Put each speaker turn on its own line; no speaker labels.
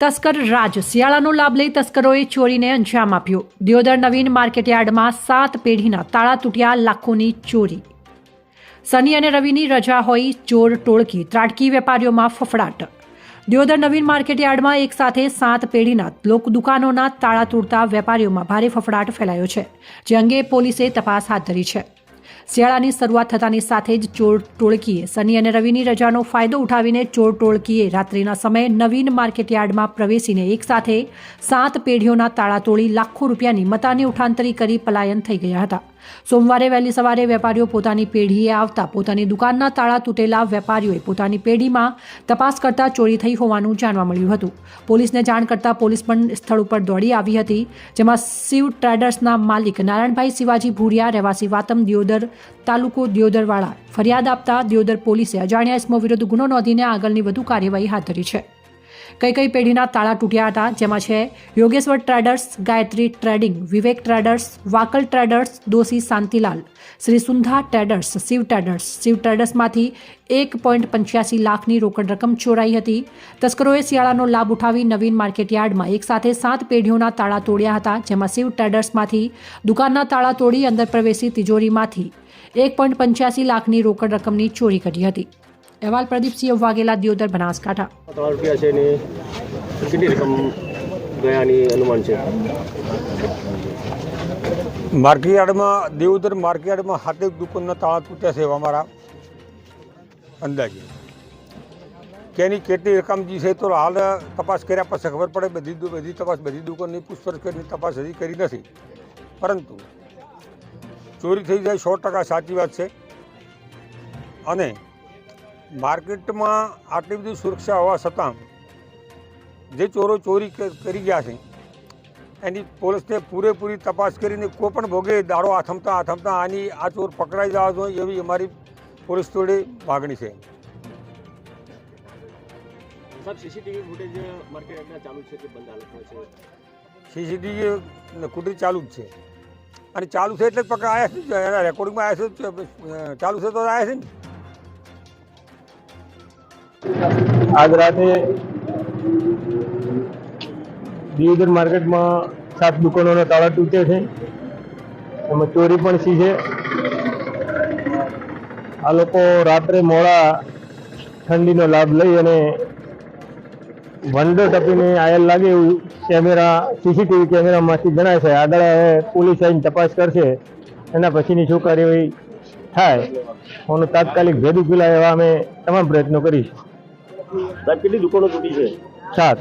તસ્કર રાજ શિયાળાનો લાભ લઈ તસ્કરોએ ચોરીને અંજામ આપ્યો। દિયોદર નવીન માર્કેટયાર્ડમાં 7 પેઢીના તાળા તૂટ્યા, લાખોની ચોરી। શનિ અને રવિની રજા હોઈ ચોર ટોળકી ત્રાટકી, વેપારીઓમાં ફફડાટ। દિયોદર નવીન માર્કેટયાર્ડમાં એક સાથે 7 પેઢીના દુકાનોના તાળા તૂટતા વેપારીઓમાં ભારે ફફડાટ ફેલાયો છે, જે અંગે પોલીસે તપાસ હાથ ધરી છે। શિયાળાની શરૂઆત થતાની સાથે જ ચોર ટોળકીએ શનિ અને રવિની રજાનો ફાયદો ઉઠાવીને ચોર ટોળકીએ રાત્રિના સમયે નવીન માર્કેટયાર્ડમાં પ્રવેશીને એકસાથે 7 પેઢીઓના તાળા તોડી લાખો રૂપિયાની મતાની ઉઠાંતરી કરી પલાયન થઈ ગયા હતા। સોમવારે વહેલી સવારે વેપારીઓ પોતાની પેઢીએ આવતા પોતાની દુકાનના તાળા તૂટેલા વેપારીઓએ પોતાની પેઢીમાં તપાસ કરતા ચોરી થઈ હોવાનું જાણવા મળ્યું હતું। પોલીસને જાણ કરતા પોલીસ પણ સ્થળ ઉપર દોડી આવી હતી, જેમાં શિવ ટ્રેડર્સના માલિક નારાયણભાઈ શિવાજી ભૂરિયા, રહેવાસી વાતમ, દિયોદર તાલુકો દિયોદરવાળા ફરિયાદ આપતા દિયોદર પોલીસે અજાણ્યા ઇસમો વિરુદ્ધ ગુનો નોંધીને આગળની વધુ કાર્યવાહી હાથ ધરી છે। કઈ પેઢીના તાળા તૂટ્યા હતા, જેમાં છે Yogeshwar traders, Gayatri trading, Vivek traders, Vakal traders, Doshi Shantilal, Shri Sundha traders, Shiv traders. શિવ ટ્રેડર્સમાંથી 1.85 લાખની રોકડ રકમ ચોરાઈ હતી। તસ્કરોએ શિયાળાનો લાભ ઉઠાવી નવીન માર્કેટયાર્ડમાં એક સાથે 7 પેઢીઓના તાળા તોડ્યા હતા, જેમાં શિવ ટ્રેડર્સમાંથી દુકાનના તાળા તોડી અંદર પ્રવેશી તિજોરીમાંથી 1.85 લાખની રોકડ રકમની ચોરી કરી હતી। અહેવાલ પ્રદીપસિંહ વાઘેલા, દિયોદર, બનાસકાંઠા।
રૂપિયા છે ને કેટલી રકમ ગયાની અનુમાન છે?
માર્કેટયાર્ડમાં દિયોદર માર્કેટયાર્ડમાં 7 દુકાનના તાળા તૂટ્યા છે અમારા અંદાજે। કેની કેટલી રકમ જે છે તો હાલ તપાસ કર્યા પછી ખબર પડે। બધી તપાસ બધી દુકાનની પૂછપરછ કરીને તપાસ હજી કરી નથી, પરંતુ ચોરી થઈ જાય 100% સાચી વાત છે। અને માર્કેટમાં આટલી બધી સુરક્ષા હોવા છતાં જે ચોરો ચોરી કરી ગયા છે એની પોલીસને પૂરેપૂરી તપાસ કરીને કોઈ પણ ભોગે દાડો આથમતા આ ચોર પકડાઈ જવા જોઈએ એવી અમારી પોલીસ જોડે માગણી છે।
સાહેબ, સીસીટીવી ફૂટેજ માર્કેટના ચાલુ છે કે બંધ હાલતમાં છે?
સીસીટીવી ફૂટેજ ચાલુ જ છે, અને ચાલુ છે એટલે જ પકડાયા છે। એના રેકોર્ડિંગમાં આવ્યા છે, ચાલુ છે તો આવ્યા છે ને।
આજ રાતે દિયોદર માર્કેટમાં 7 દુકાનોના તાળા તૂટે છે, એમાં ચોરી પણ થઈ છે। આ લોકો રાત્રે મોડા ઠંડીનો લાભ લઈ અને વંડો ટપીને આયલ લાગે એવું સીસીટીવી કેમેરામાંથી જણાય છે। આગળ હવે પોલીસ આવીને તપાસ કરશે, એના પછીની શું કાર્યવાહી થાય એનો તાત્કાલિક ભેદ ઉકેલાય એવા અમે તમામ પ્રયત્નો કરીશું।
સાહેબ, કેટલી દુકાનો તૂટી છે?
7।